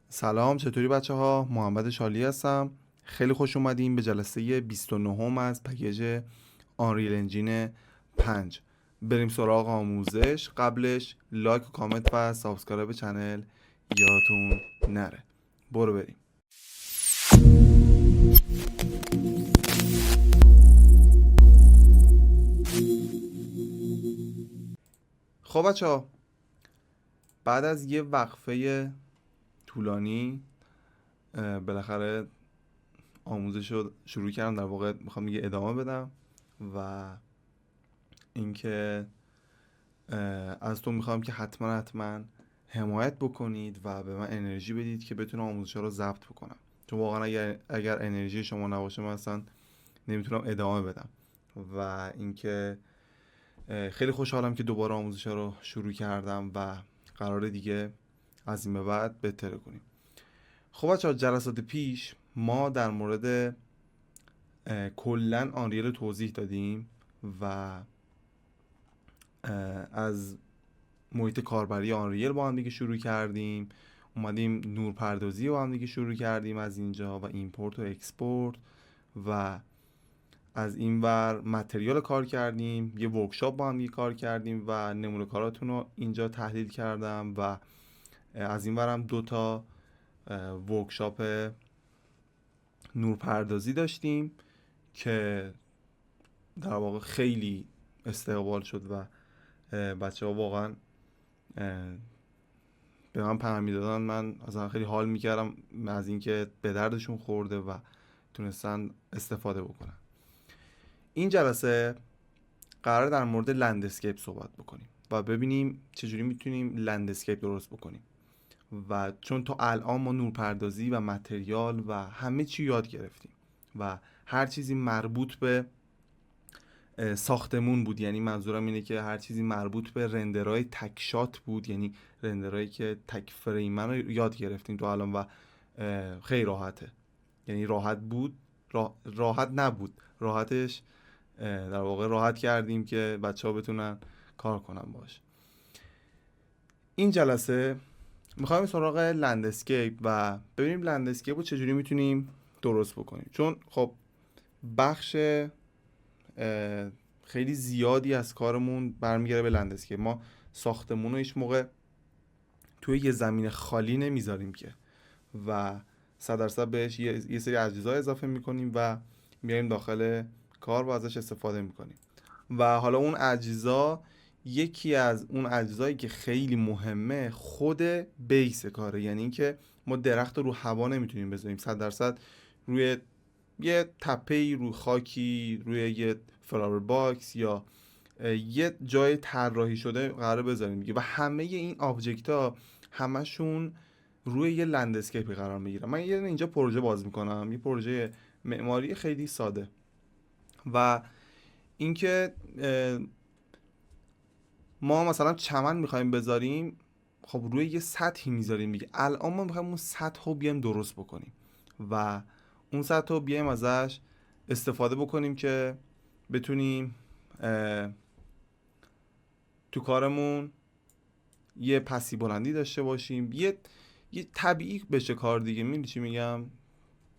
سلام، چطوری بچه ها؟ محمد شالی هستم. خیلی خوش اومدیم به جلسه 29 از پکیج آنریل انجین 5. بریم سراغ آموزش. قبلش لایک و کامنت و سابسکرایب چنل یادتون نره. برو بریم. خب بچه ها، بعد از یه وقفه طولانی بالاخره آموزش رو شروع کردم. در واقع میخوام دیگه ادامه بدم و اینکه از تو میخوام که حتما حمایت بکنید و به من انرژی بدید که بتونم آموزش‌ها رو ضبط بکنم، چون واقعا اگر انرژی شما نباشه من اصلا نمیتونم ادامه بدم. و اینکه خیلی خوشحالم که دوباره آموزش‌ها رو شروع کردم و قراره دیگه از این به بعد بهتر کنیم. خب بچه‌ها، جلسات پیش ما در مورد کلا آنریل توضیح دادیم و از محیط کاربری آنریل با هم دیگه شروع کردیم. اومدیم نورپردازی با هم دیگه شروع کردیم از اینجا و ایمپورت و اکسپورت، و از این ور متریال کار کردیم. یه ورکشاپ با هم دیگه کار کردیم و نمونه کاراتون رو اینجا تحلیل کردم و از این ورم 2 ورکشاپ نورپردازی داشتیم که در واقع خیلی استقبال شد و بچه ها واقعا به من پیام میدادن. من اصلا خیلی حال میکردم از اینکه به دردشون خورده و تونستن استفاده بکنن. این جلسه قرار در مورد لندسکیپ صحبت بکنیم و ببینیم چجوری میتونیم لندسکیپ درست بکنیم. و چون تا الان ما نورپردازی و متریال و همه چی یاد گرفتیم و هر چیزی مربوط به ساختمون بود، یعنی منظورم اینه که هر چیزی مربوط به رندرهای تک شات بود، یعنی رندرهایی که تک فریمن رو یاد گرفتیم تو الان و خیلی راحته. یعنی راحت بود، راحت نبود، راحتش در واقع راحت کردیم که بچه ها بتونن کار کنن باش. این جلسه میخوایم سراغ لندسکیپ و ببینیم لندسکیپ رو چجوری میتونیم درست بکنیم، چون خب بخش خیلی زیادی از کارمون برمیگره به لندسکیپ. ما ساختمون رو هیچ موقع توی یه زمین خالی نمیذاریم که و 100% بهش یه سری اجزا اضافه میکنیم و میایم داخل کار و ازش استفاده میکنیم. و حالا اون اجزا، یکی از اون اجزایی که خیلی مهمه خود بیس کاره، یعنی اینکه ما درخت رو هوا نمیتونیم بذاریم 100% روی یه تپه‌ای، روی خاکی، روی یه فلاور باکس یا یه جای طراحی شده قرار بذاریم دیگه. و همه این آبجکت ها همشون روی یه لندسکیپ قرار میگیرن. من یه اینجا پروژه باز میکنم، یه پروژه معماری خیلی ساده، و اینکه ما مثلا چمن میخوایم بذاریم، خب روی یه سطحی میذاریم دیگه. الان ما میخوایم اون سطح رو بیایم درست بکنیم و اون سطح رو بیایم ازش استفاده بکنیم که بتونیم تو کارمون یه پسی بلندی داشته باشیم، یه طبیعی بشه کار دیگه. میدونی چی میگم؟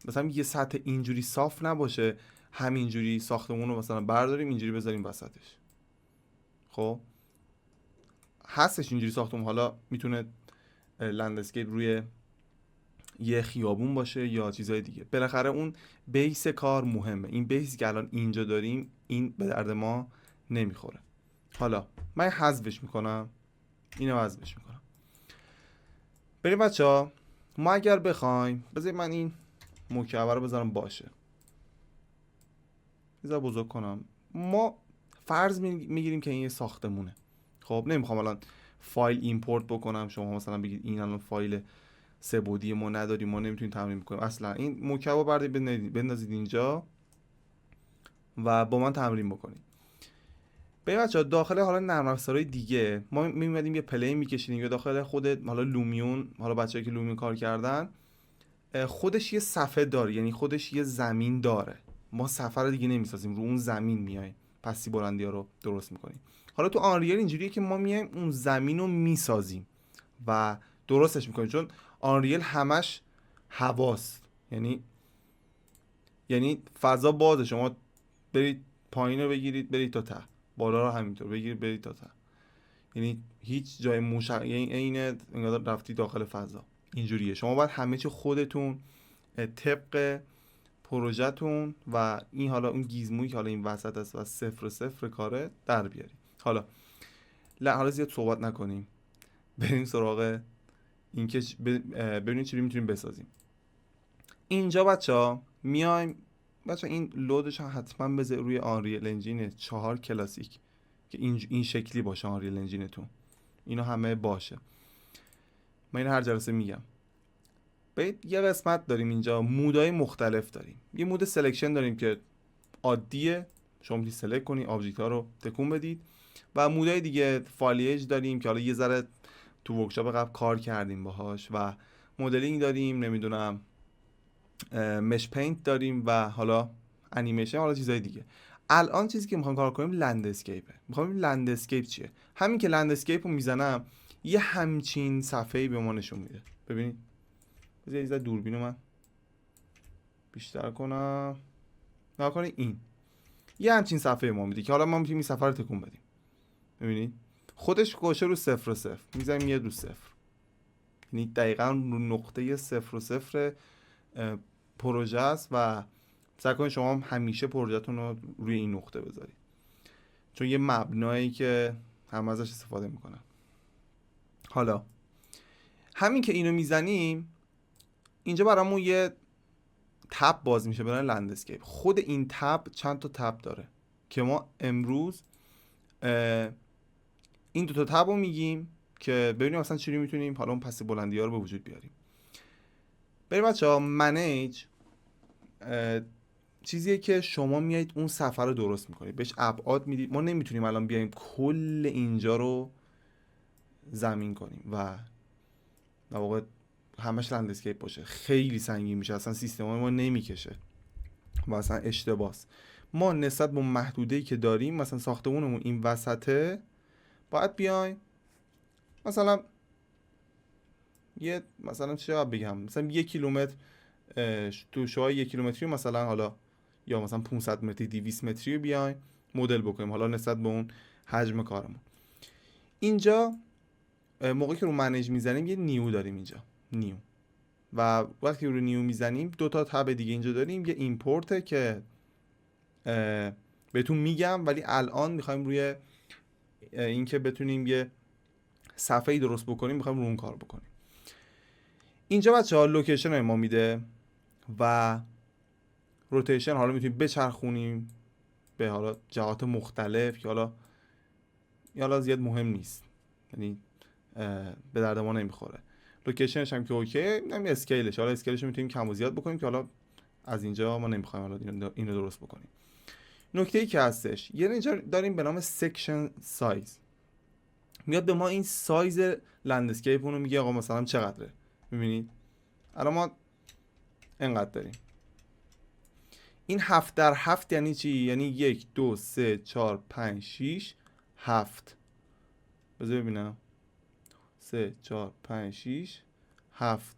مثلا یه سطح اینجوری صاف نباشه، همینجوری ساختمون رو مثلا برداریم اینجوری بذاریم وسطش. خب هستش اینجوری ساختمون، حالا میتونه لندسکیپ روی یه خیابون باشه یا چیزای دیگه. بالاخره اون بیس کار مهمه. این بیسی که الان اینجا داریم این به درد ما نمیخوره. حالا من حذفش میکنم، اینو حذفش میکنم. بریم بچه‌ها، ما اگر بخوایم، بذارید من این مکعب رو بذارم باشه، بذار بزرگ کنم. ما فرض میگیریم که این یه ساختمونه. خب نمیخوام الان فایل ایمپورت بکنم، شما مثلا بگید این الان فایل سه بعدی ما نداریم، ما نمیتونیم تمرین بکنیم. اصلا این مکعب رو بندازید اینجا و با من تمرین بکنید. ببین بچه‌ها، داخل حالا نرم افزارهای دیگه ما میمدیم یه پلی میکشیدیم، یا داخل خود حالا لومیون، حالا بچه‌ای که لومیون کار کردن، خودش یه صفحه داره، یعنی خودش یه زمین داره. ما صفحه رو دیگه نمیسازیم، رو اون زمین میایم پسی بلندی ها رو درست میکنیم. حالا تو آنریل اینجوریه که ما میایم اون زمین رو میسازیم و درستش میکنیم، چون آنریل همش هواست، یعنی فضا بازه، شما برید پایین رو بگیرید برید تا ته، بالا رو همینطور بگیرید برید تا ته، یعنی هیچ جای یعنی عین انگار رفتی داخل فضا. اینجوریه. شما باید همه چی خودتون طبق پروژهتون و این حالا اون گیزمویی که حالا این وسط است و صفر صفر کاره در بیارید. حالا زیاد صحبت نکنیم، بریم سراغ این که ببینید چی میتونیم بسازیم. اینجا بچه‌ها میایم این لودش هم حتما بذار روی آنریل انجین 4 کلاسیک که این شکلی باشه آنریل انجینتون، اینا همه باشه. من این هر جلسه میگم. یه قسمت داریم اینجا مودای مختلف داریم. یه مود سلکشن داریم که عادیه، شما میتونید سلکت کنی آبجکت ها رو تکون بدید، و مودای دیگه فالیج داریم که حالا یه ذره تو ورکشاپ قبل کار کردیم باهاش، و مدلینگ داریم، نمیدونم مش پینت داریم و حالا انیمیشن، حالا چیزای دیگه. الان چیزی که میخوام کار کنیم لندسکیپه. میخوام لندسکیپ چیه. همین که لندسکیپ رو میزنم یه همچین صفحه‌ای به ما نشون میده. ببینید بذارید از دوربینو من بیشتر کنم، نکنه این یه همچین صفحه ما میده که حالا ما میتونیم این صفحه رو تکون بدیم. ببینید خودش گوشه رو 0 و 0 میذاریم، یه دو 0، یعنی دقیقاً رو نقطه 0 و 0 پروژه است و سعی کنید شما همیشه پروژهتون رو روی این نقطه بذارید، چون یه مبنایی که همه ازش استفاده میکنن. حالا همین که اینو میزنیم اینجا برامون یه تب باز میشه برای لندسکیپ. خود این تب چند تا تب داره که ما امروز این دو تا تب رو میگیم که ببینیم مثلا چجوری میتونیم حالا اون پس بلندی ها رو به وجود بیاریم. بریم بچه‌ها منیج چیزیه که شما میایید اون صفحه رو درست میکنید، بهش ابعاد میدید. ما نمیتونیم الان بیایم کل اینجا رو زمین کنیم و در واقع همش لندسکیپ باشه، خیلی سنگین میشه، اصلا سیستم ما نمیکشه و اصلا اشتباهه. ما نسبت به محدوده‌ای که داریم، مثلا ساختمونمون این وسطه، باید بیایم مثلا مثلا چه بگم، مثلا 1 کیلومتر تو شوهای 1 کیلومتری مثلا، حالا یا مثلا 500 متری 200 متری رو بیایم مدل بکنیم، حالا نسبت به اون حجم کارمون. اینجا موقعی که رو منیج میزنیم یه نیو داریم اینجا، نیو، و وقتی رو نیو میزنیم دو تا تب دیگه اینجا داریم. یه ایمپورته که بهتون میگم، ولی الان میخوایم روی این که بتونیم یه صفحه‌ای درست بکنیم میخوایم رو اون کار بکنیم. اینجا بچه‌ها لوکیشن ما میده و روتیشن، حالا میتونیم بچرخونیم به حالا جهات مختلف که حالا زیاد مهم نیست، یعنی به درد ما نمیخوره. لوکیشنش هم که اوکی، همین اسکیلش، حالا اسکیلش رو میتونیم کم و زیاد بکنیم که حالا از اینجا ما نمیخوایم حالا اینو درست بکنیم. نکته‌ای که هستش، یه اینجا داریم به نام سکشن سایز، میاد به ما این سایز لندسکیپ رو میگه آقا مثلا چقدره. میبینید الان ما اینقدر داریم. این 7x7 یعنی چی؟ یعنی 1 2 3 4 5 6 7. بذار ببینم 3 4 5 6 7.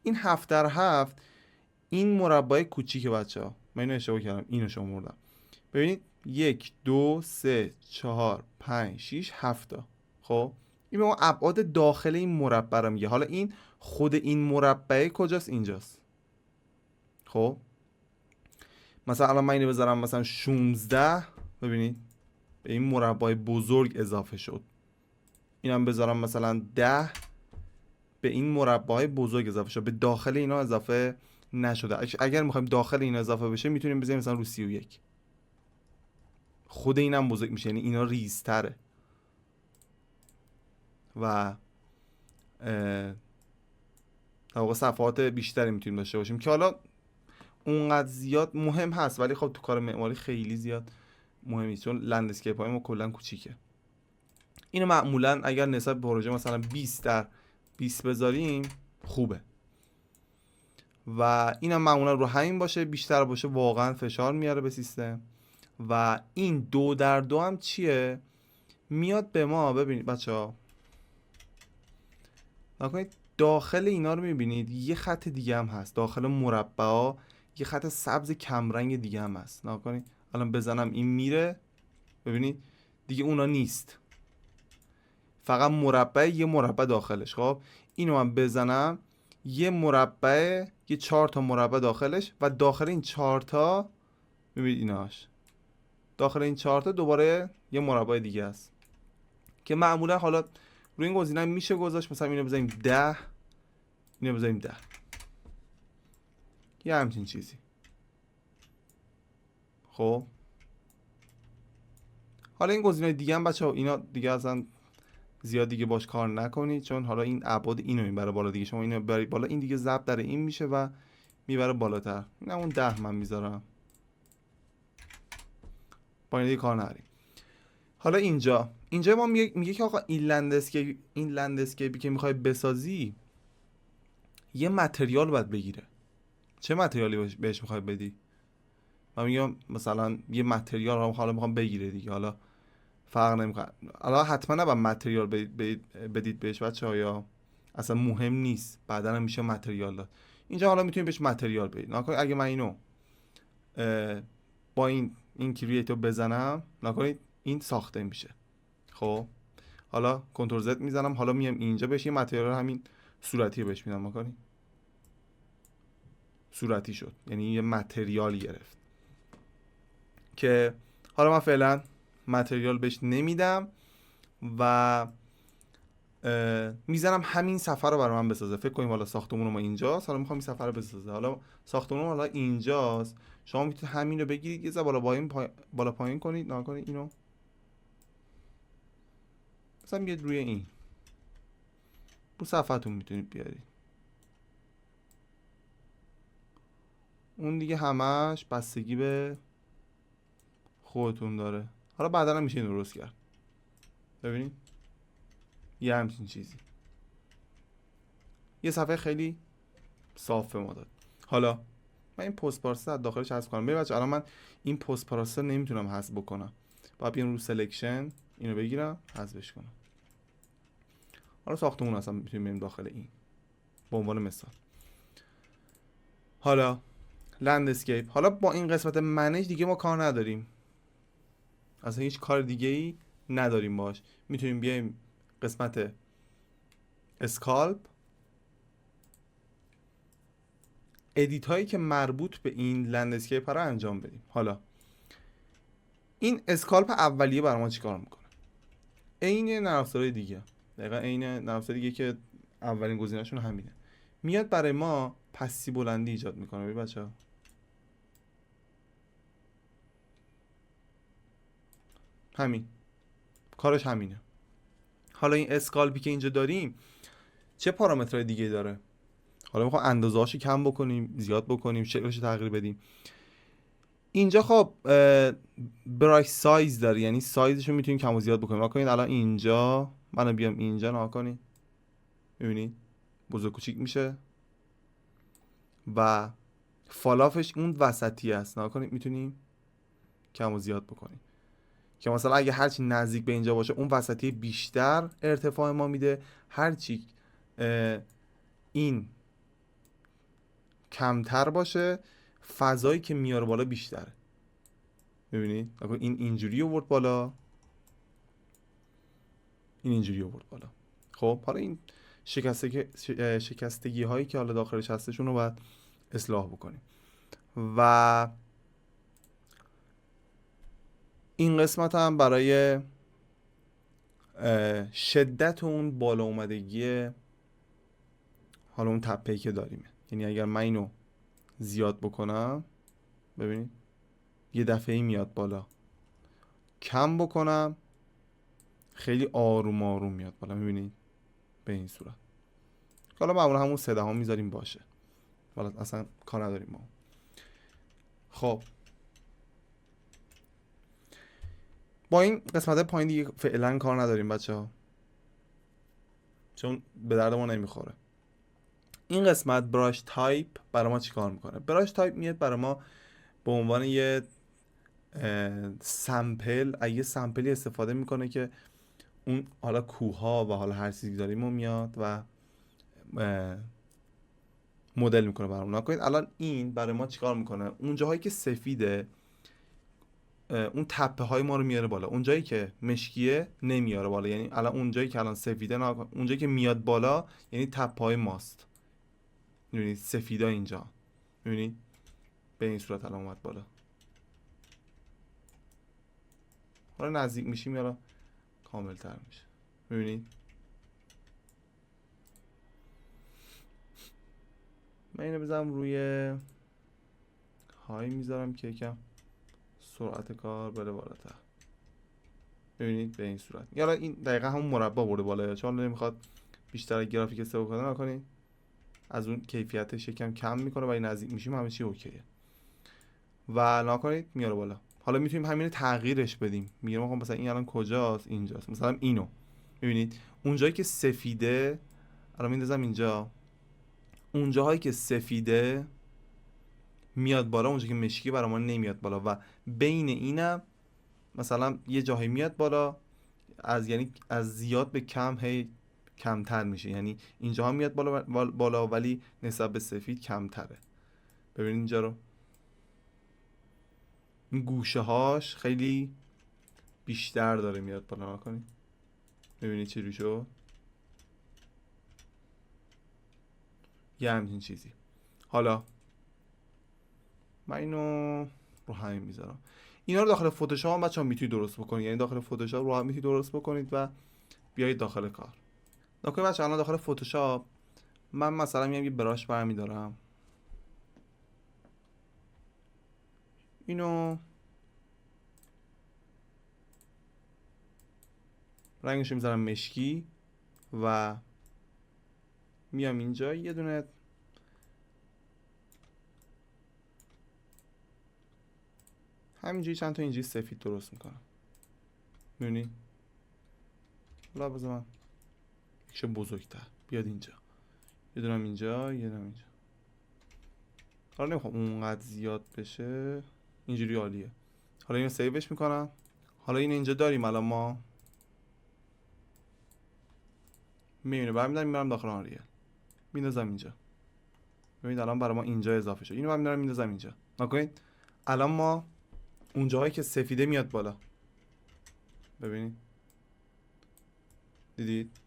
این 7x7 این مربع کوچیکه بچه‌ها، من اینو اشتباه کردم، اینو شمردم. ببینید 1 2 3 4 5 6 7 تا. خب این به ما ابعاد داخل این مربع رو میگه. حالا این خود این مربع کجاست؟ اینجاست. خب مثلا الان من اینو بذارم مثلا 16، ببینید به این مربع بزرگ اضافه شد. اینم بذارم مثلا 10، به این مربع بزرگ اضافه شد، به داخل اینا اضافه نشده. اگر میخوایم داخل اینا اضافه بشه میتونیم بذاریم مثلا رو 31. خود اینم بزرگ میشه، یعنی اینا ریزتره و در واقع صفحات بیشتری میتونیم داشته باشیم که حالا اونقدر زیاد مهم هست، ولی خب تو کار معماری خیلی زیاد مهم نیست، چون لندسکیپ های ما کلا کوچیکه. اینو معمولا اگر نسبت به پروژه مثلا 20x20 بذاریم خوبه، و اینم معمولا رو همین باشه، بیشتر باشه واقعا فشار میاره به سیستم. و این 2x2 هم میاد به ما، ببینید بچه‌ها نکنید داخل اینا رو میبینید یه خط دیگه هم هست، داخل مربع یه خط سبز کمرنگ دیگه هم هست. نگاه کنید الان بزنم این میره، ببینید دیگه اونا نیست، فقط مربع، یه مربع داخلش. خب اینو من بزنم یه مربع، یه 4 تا مربع داخلش و داخل این 4 تا ببینید ایناش، داخل این 4 تا دوباره یه مربع دیگه است که معمولا حالا روی این گزینه میشه گذاشت، مثلا اینو بزنیم 10، اینو بزنیم 10، یه همچین چیزی. خب حالا این گزینه دیگه هم بچه‌ها اینا دیگه اصلا زیاد دیگه باش کار نکنید، چون حالا این ابعاد اینو میبره بالا دیگه. شما اینو ببرید بالا، این دیگه ضرب در این میشه و میبره بالاتر. این همون 10 من میذارم، با این دیگه کار نداریم. حالا اینجا ما میگه که آقا این لندسکیپی که میخوای بسازی یه متریال باید بگیره. چه متریالی بهش میخوای بدی؟ من میگم مثلا یه متریال هم حالا میخوام بگیره دیگه، حالا فرق نمیکنه، حالا حتما نباید متریال بدید بهش بچه‌ها، یا اصلا مهم نیست، بعدا هم میشه متریال داد. اینجا حالا میتونید بهش متریال بدید. نکنید اگه من اینو با این کرییتو بزنم، نکنید این ساخته میشه. خب حالا کنترل زد میزنم، حالا میام اینجا بهش یه متریال همین صورتی بهش میدم، نکنید صورتی شد، یعنی یه متریال گرفت که حالا من فعلا متریال بهش نمیدم و میزنم همین صفحه رو برای من بسازه. فکر کنیم حالا ساختمون ما اینجاست، حالا میخوام این صفحه رو بسازه. حالا ساختمون حالا اینجاست، شما میتونید همین رو بگیرید یه ذره بالا پایین کنید، نکنید اینو مثلا بیاد روی این رو صفحتون میتونید بیارید. اون دیگه همش بستگی به خودتون داره. حالا بعدا هم میشه این درست کرد. ببینید یه همچین چیزی، یه صفحه خیلی صافه ما داد. حالا من این پست پارسه از داخلش حذف کنم. ببین بچه‌ها الان من این پست پارسه نمیتونم حذف بکنم، باید بیام رو سلکشن اینو بگیرم حذفش کنم. حالا ساختمون اصلا میتونیم بریم داخل این به عنوان مثال. حالا لندسکیپ، حالا با این قسمت منیج دیگه ما کار نداریم، اصلا هیچ کار دیگه ای نداریم باش. میتونیم بیایم قسمت اسکالپ، ادیت هایی که مربوط به این لندسکیپ رو انجام بدیم. حالا این اسکالپ اولیه برای ما چیکار میکنه؟ عین نرم افزارهای دیگه، دقیقاً عین نرم افزار دیگه که اولین گزینه‌شون همینه، میاد برای ما پسی بلندی ایجاد میکنه. ببین بچه‌ها همین کارش همینه. حالا این اسکالپی که اینجا داریم چه پارامترهای دیگه داره؟ حالا میخوام اندازه‌هاشو کم بکنیم، زیاد بکنیم، شکلش تغییر بدیم. اینجا خب برایت سایز داره، یعنی سایزشو میتونیم کم و زیاد بکنیم. نکنید الان اینجا منو بیام اینجا نکنید، ببینید بزرگ کوچیک میشه و فالافش اون وسطی است. نکنید میتونیم کم و زیاد بکنیم که مثلا اگه هرچی نزدیک به اینجا باشه اون وسطی بیشتر ارتفاع ما میده، هرچی این کمتر باشه فضایی که میاره بالا بیشتره. ببینید این اینجوری آورد بالا، این اینجوری آورد بالا. خب حالا این شکستگی هایی که حالا داخلش هستشون رو باید اصلاح بکنیم و این قسمت هم برای شدت اون بالا اومدگی حالا اون تپه‌ای که داریمه. یعنی اگر من اینو زیاد بکنم ببینید یه دفعه‌ای میاد بالا، کم بکنم خیلی آروم آروم میاد بالا، میبینید به این صورت. حالا معمولا همون 3 دهم میذاریم باشه، حالا اصلا کار نداریم ما. خب با این قسمت پایین دیگه فعلا کار نداریم بچه‌ها، چون به درد ما نمیخوره. این قسمت براش تایپ برای ما چی کار میکنه؟ براش تایپ میاد برای ما به عنوان یه سمپل، یه سمپلی استفاده میکنه که اون حالا کوها و حالا هر چیزی داریم و میاد و مدل میکنه برامون. نکنید الان این برای ما چیکار میکنه؟ اون جاهایی که سفیده اون تپه های ما رو میاره بالا، اون جایی که مشکیه نمیاره بالا. یعنی الان اون جایی که الان سفیده اون جایی که میاد بالا یعنی تپه های ماست. میبینید سفیدا اینجا، میبینید به این صورت الان اومد بالا. حالا نزدیک میشیم یا کامل تر میشه. میبینید من اینو بذارم روی های میذارم که یکم سرعت کار بره بالاتر. ببینید به این صورت. یا این دقیقا همون مربع برده بالا، چون نمیخواد بیشتر گرافیک استفاده نکنید، از اون کیفیتش یکم کم میکنه و این نزدیک میشیم همه چی اوکیه و نکنید میاره بالا. حالا میتونیم همین تغییرش بدیم. میگم آقا مثلا این الان کجاست؟ اینجاست. مثلا اینو ببینید اون جایی که سفیده الان میندازم اینجا، اون جاهایی که سفیده میاد بالا، اونجا که مشکی برای ما نمیاد بالا و بین اینم مثلا یه جایی میاد بالا، از یعنی از زیاد به کم هی کمتر میشه. یعنی اینجا میاد بالا ولی نسبت به سفید کمتره. ببینید اینجا رو، این گوشه هاش خیلی بیشتر داره میاد بالا. نکنید ببینید چه شد، یه همچین چیزی. حالا من اینو رو همین میذارم. اینا رو داخل فتوشاپ هم بچه‌ها میتونید درست بکنید. یعنی داخل فتوشاپ رو هم میتونید درست بکنید و بیایید داخل کار. نکنید بچه‌ها الان داخل فتوشاپ من مثلا میام یه براش برمی‌دارم، اینو رنگش میذارم مشکی و میام اینجا یه دونه همینجوری چند تا اینجوری سفید درست میکنم. میبینی؟ حالا بذار من یکشه بزرگتر بیاد اینجا، یه دونم اینجا، یه دونم اینجا. حالا نمیخوام اونقدر زیاد بشه، اینجوری عالیه. حالا اینو سیوش میکنم. حالا اینو اینجا داریم الان ما، میبینه برمیدارم میبرم داخل آنریل میندازم اینجا. ببینید الان برای ما اینجا اضافه شد. اینو برمیدارم میندازم اینجا. نکنید الان ما اون جاهایی که سفیده میاد بالا، ببینید دیدید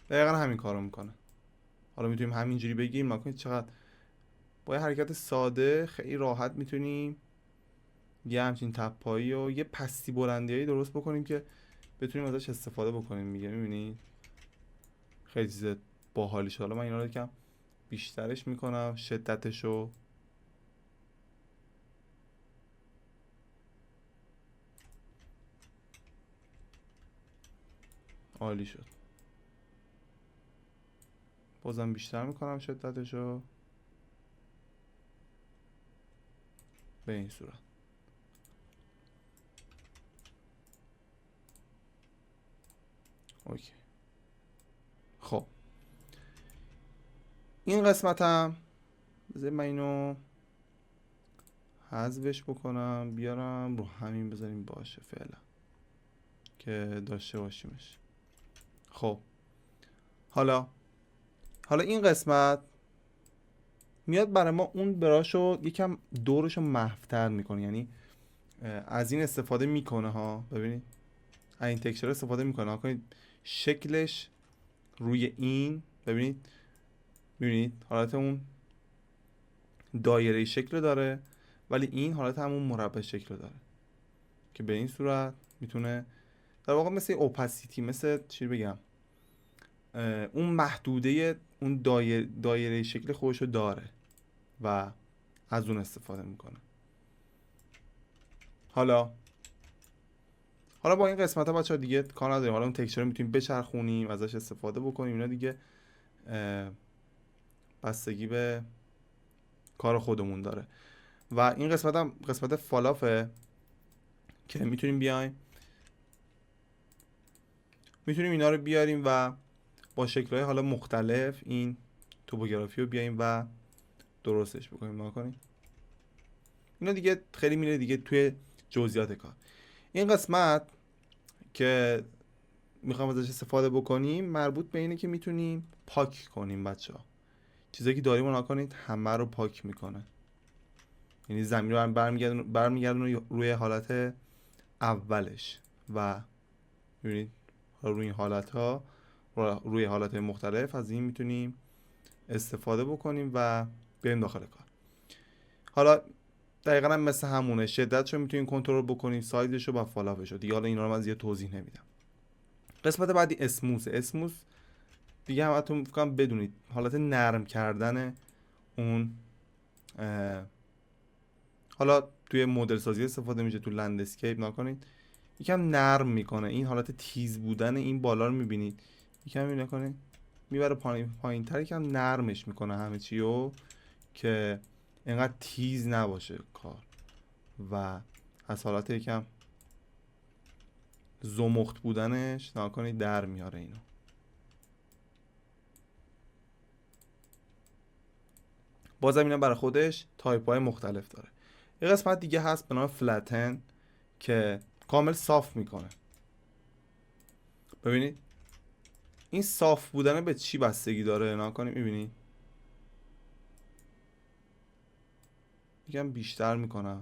دقیقا همین کارو میکنه. حالا میتونیم همینجوری بگیم. نکنید چقدر با یه حرکت ساده خیلی راحت میتونیم یه همچین تپایی و یه پستی بلندیایی درست بکنیم که بتونیم ازش استفاده بکنیم. میبینید خیلی چیز باحالیش. حالا من اینا رو یکم بیشترش میکنم، شدتشو. عالی شد. بازم بیشتر میکنم شدتشو به این صورت. اوکی. خب این قسمتم بذار من اینو حذفش بکنم بیارم رو همین بذاریم باشه فعلا که داشته باشیمش. خب حالا این قسمت میاد برای ما اون براشو یکم دورشو محو‌تر میکنه. یعنی از این استفاده میکنه ها. ببینید از این تکسچر استفاده میکنه. ها کنید شکلش روی این، ببینید میبینید حالت اون دایره شکل داره ولی این حالت همون مربع شکل داره که به این صورت میتونه در واقع مثل اوپاسیتی، مثل چی بگم، اون محدوده اون دایره شکل خودشو داره و از اون استفاده میکنه. حالا با این قسمت ها بچه ها دیگه کار نداریم. حالا اون تکسچر رو میتونیم بچرخونیم ازش استفاده بکنیم. اینا دیگه بستگی به کار خودمون داره. و این قسمت هم قسمت فالافه که میتونیم بیایم اینا رو بیاریم و با شکل‌های حالا مختلف این توپوگرافی رو بیایم و درستش بکنیم. نکنیم اینا دیگه خیلی میره دیگه توی جزئیات کار. این قسمت که میخوام ازش استفاده بکنیم مربوط به اینه که میتونیم پاک کنیم بچه ها. چیزایی که داریم رو نکنید همه رو پاک میکنه، یعنی زمین رو برمیگردونه روی حالت اولش و ببینید روی این حالت ها، روی حالت های مختلف از این میتونیم استفاده بکنیم و بریم داخل کار. حالا دقیقا هم مثل همونه، شدتشو میتونیم کنترل بکنیم، سایزشو و فالافشو دیگه. حالا اینا رو من زیاد توضیح نمیدم. قسمت بعدی اسموس دیگه همتون فکر کنم بدونید حالت نرم کردن اون حالا توی مدل سازی استفاده میشه، تو لندسکیپ نکنید یکم نرم میکنه این حالت تیز بودن این بالا رو میبینید، یکم این نکنید میبره پایین تر، یکم نرمش میکنه همه چیو که اینقدر تیز نباشه کار و از حالت یکم زمخت بودنش نکنید در میاره اینو. بازم اینا برای خودش تایپ های مختلف داره. یه قسمت دیگه هست به نام فلتن که کامل صاف میکنه. ببینید این صاف بودن به چی بستگی داره نکنید، میبینید یکم بیشتر میکنم.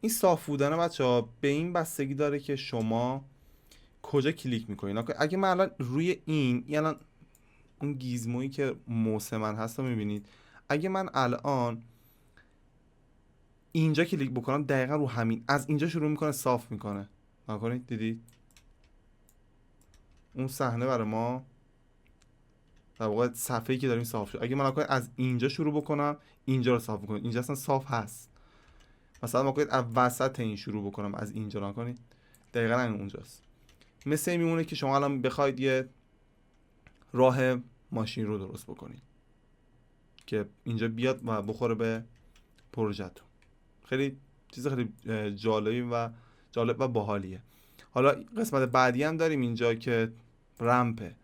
این صاف بودن بچه‌ها به این بستگی داره که شما کجا کلیک میکنید. اگه من الان روی این الان اون گیزمویی که موسمن هست رو میبینید، اگه من الان اینجا کلیک بکنم دقیقا رو همین از اینجا شروع میکنه صاف میکنه نکنید، دیدید اون صحنه برای ما در واقع صفحه‌ای که داریم صاف شد. اگه من از اینجا شروع بکنم اینجا رو صاف میکنه، اینجا اصلا صاف هست. مثلا ما از وسط این شروع بکنم از اینجا نکنید دقیقا اونجاست. مثل این میمونه که شما الان بخواید یه راه ماشین رو درست بکنید که اینجا بیاد و بخوره به پروژه‌تون. خیلی چیز خیلی جالب و باحالیه. حالا قسمت بعدی هم داریم اینجا که رمپه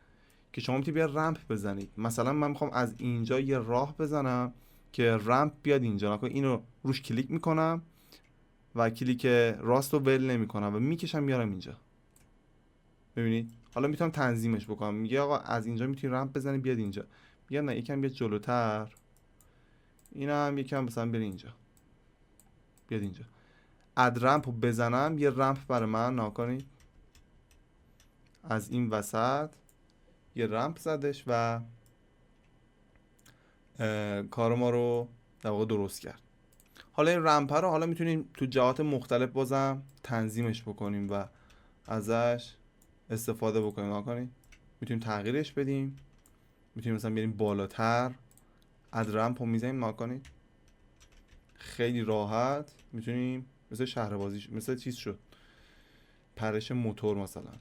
که شما میتونید بیا رمپ بزنید. مثلا من میخوام از اینجا یه راه بزنم که رمپ بیاد اینجا، اینو روش کلیک میکنم و کلیک راست رو ول نمیکنم و میکشم میارم اینجا. ببینید حالا میتونم تنظیمش بکنم، میگه آقا از اینجا میتونی رمپ بزنی بیاد اینجا، میگه نه یکم بیاد جلوتر، اینا هم یکم مثلا بری اینجا بیاد اینجا. اد رمپ رو بزنم یه رمپ برای من نکنید از این وسط یه رمپ زدش و کار ما رو در واقع درست کرد. حالا این رمپ رو حالا میتونیم تو جهات مختلف بازم تنظیمش بکنیم و ازش استفاده بکنیم نکنید. میتونیم تغییرش بدیم، میتونیم مثلا بریم بالاتر، اد رمپ رو میزنیم نکنید خیلی راحت میتونیم مثل شهر بازی مثل چیز شد پرش موتور مثلا.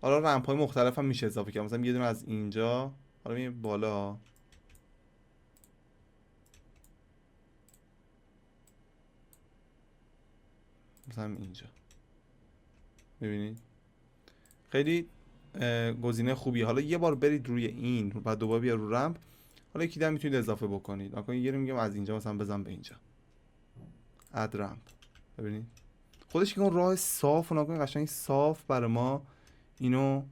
حالا رمپ های مختلف هم میشه اضافه کرد، مثلا یه دونه از اینجا حالا میریم بالا مثلا اینجا، ببینید خیلی گزینه خوبیه. حالا یه بار برید روی این و دوباره بیا رو رمپ، حالا یکی دیگه میتونید اضافه بکنید نکنید یه رو میگم از اینجا مثلا بزن به اینجا اد رمپ. ببینید خودش که اون راه صاف و نکنید قشنگ صاف برای ما اینو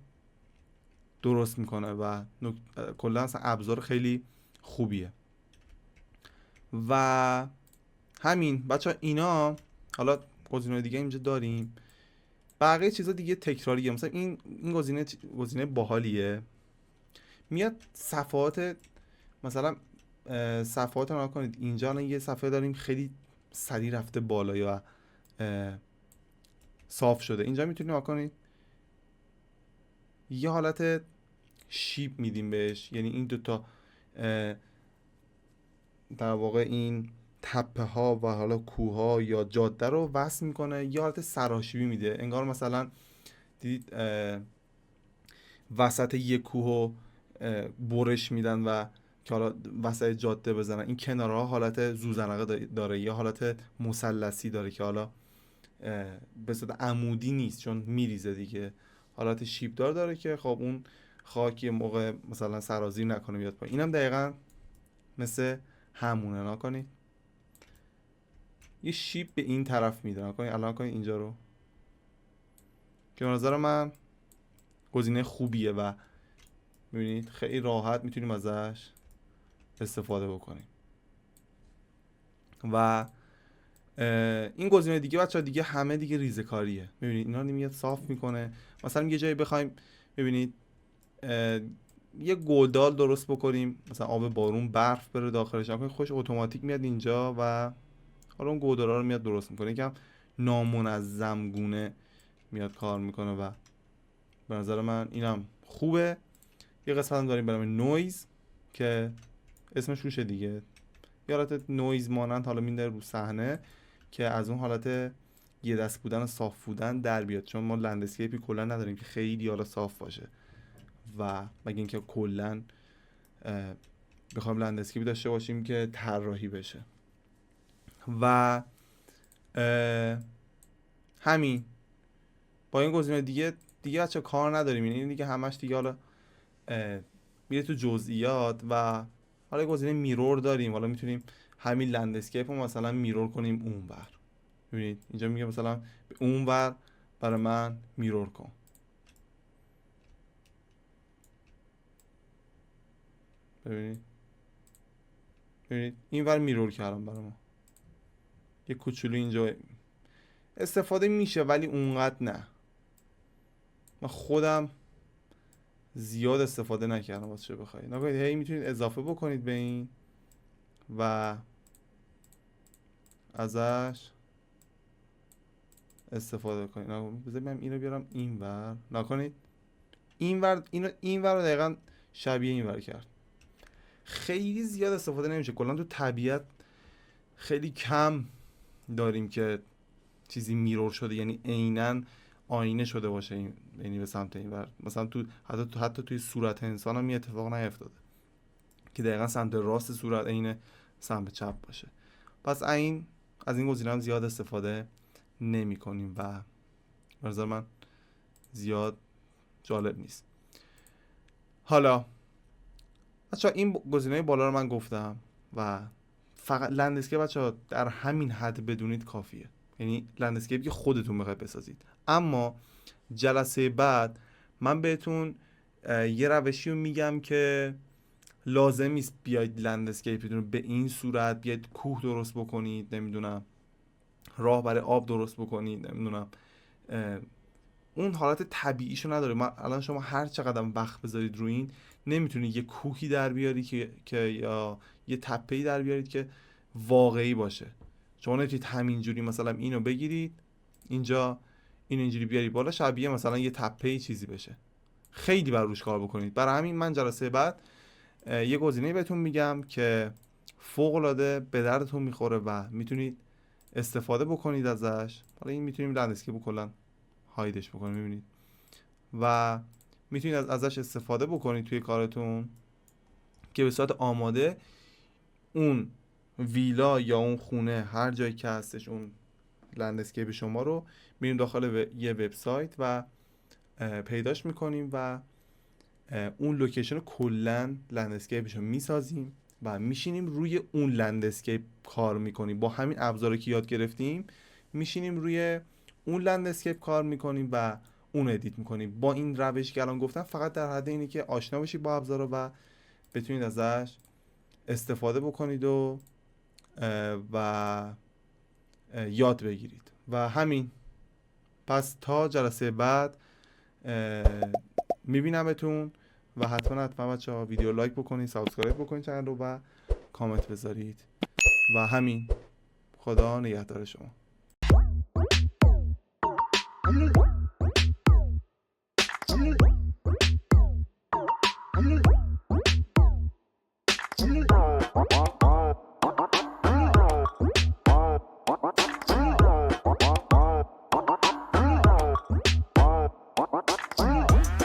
درست میکنه و کلا اصلا ابزار خیلی خوبیه. و همین بچه ها اینا حالا گزینه دیگه اینجا داریم، بقیه چیزا دیگه تکراریه. مثلا این گزینه باحالیه، میاد صفحات مثلا صفحات رو نکنید اینجا الان یه صفحه داریم خیلی سریع رفته بالا و صاف شده، اینجا میتونید نکنید یه حالت شیب میدیم بهش، یعنی این دوتا در واقع این تپه ها و حالا کوه ها یا جاده رو وصل میکنه، یه حالت سراشیبی میده، انگار مثلا دیدید وسط یه کوه برش میدن و که حالا وسط جاده بزنن، این کنارها حالت زوزنقه داره یا حالت مثلثی داره که حالا به صورت عمودی نیست چون میریزه دیگه، حالت شیبدار داره که خب اون خاک یه موقع مثلا سرازیر نکنه بیاد پایین. اینم دقیقاً مثل همونه نکنید یه شیب به این طرف میده نکنید. الان کنید اینجا رو که به نظر من گزینه خوبیه و میبینید خیلی راحت میتونیم ازش استفاده بکنیم. و این گزینه دیگه بچه‌ها دیگه همه دیگه ریزه‌کاریه. میبینید اینا میاد صاف میکنه. مثلا یه جایی بخوایم ببینید یه گودال درست بکنیم، مثلا آب بارون برف بره داخلش، خوش اتوماتیک میاد اینجا و حالا اون گودالا رو میاد درست میکنه. یکم نامنظم گونه میاد کار میکنه و به نظر من اینم خوبه. یه قسمت هم داریم به نام نویز که اسمش روشه دیگه، یه حالت نویز مانند حالا مینداره رو صحنه که از اون حالت یه دست بودن و صاف بودن در بیاد، چون ما لندسکیپی کلا نداریم که خیلی حالا صاف باشه و مگه اینکه کلا بخوایم لندسکیپی داشته باشیم که طراحی بشه. و همین با این گزینه دیگه بچه کار نداریم، این دیگه همش دیگه حالا میره تو جزئیات. و حالا گزینه میرور داریم، حالا میتونیم همین لندسکیپ رو مثلا میرور کنیم اونور. ببینید اینجا میگه مثلا اونور برای من میرور کن. ببینید اینور میرور کردم برای ما. یه کوچولو اینجا استفاده میشه ولی اونقدر نه. من خودم زیاد استفاده نکردم واسه چه بخواید. نکنید هی میتونید اضافه بکنید به این و ازش استفاده کنید. بذارید من اینو بیارم اینور. نکنید اینور رو دقیقاً شبیه اینور کرد. خیلی زیاد استفاده نمیشه. کلا تو طبیعت خیلی کم داریم که چیزی میرور شده، یعنی عیناً آینه شده باشه این، یعنی به سمت اینور. مثلا تو حتی توی صورت انسان هم اتفاق نیفتاده که دقیقاً سمت راست صورت عین سمت چپ باشه. پس از این گزینه هم زیاد استفاده نمی کنیم و به نظر من زیاد جالب نیست. حالا بچه‌ها این گزینه بالا رو من گفتم و فقط لندسکیپ بچه‌ها در همین حد بدونید کافیه، یعنی لندسکیپی که خودتون بخواید بسازید. اما جلسه بعد من بهتون یه روشی رو میگم که لازم نیست بیاید لندسکیپتون رو به این صورت بیاید کوه درست بکنید، نمیدونم راه برای آب درست بکنید، نمیدونم اون حالت طبیعیشو نداره. الان شما هر چقدر وقت بذارید روی این نمیتونید یه کوهی در بیاری که یا یه تپه‌ای در بیارید که واقعی باشه. شما نمیتونید همینجوری مثلا اینو بگیرید اینجا این اینجوری بیاری بالا شبیه مثلا یه تپه‌ای چیزی بشه. خیلی بر روش کار بکنید. برای همین من جلسه بعد یه گزینه‌ای بهتون میگم که فوق‌العاده به دردتون میخوره و میتونید استفاده بکنید ازش. حالا این میتونیم لندسکیپ کلا هایدش بکنید، میبینید، و میتونید ازش استفاده بکنید توی کارتون که به صورت آماده اون ویلا یا اون خونه هر جایی که هستش اون لندسکیپ شما رو میریم داخل یه وبسایت و پیداش میکنیم و اون لوکیشن کلا لندسکیپش رو میسازیم و میشینیم روی اون لندسکیپ کار میکنیم. با همین ابزاری که یاد گرفتیم میشینیم روی اون لندسکیپ کار میکنیم و اون ادیت میکنیم. با این روش که الان گفتم فقط در حد اینه که آشنا بشید با ابزارا و بتونید ازش استفاده بکنید و یاد بگیرید و همین. پس تا جلسه بعد میبینمتون و حتما بچه‌ها ویدیو لایک بکنید، سابسکرایب بکنید چنل رو و کامنت بذارید و همین. خدا نگهدار شما.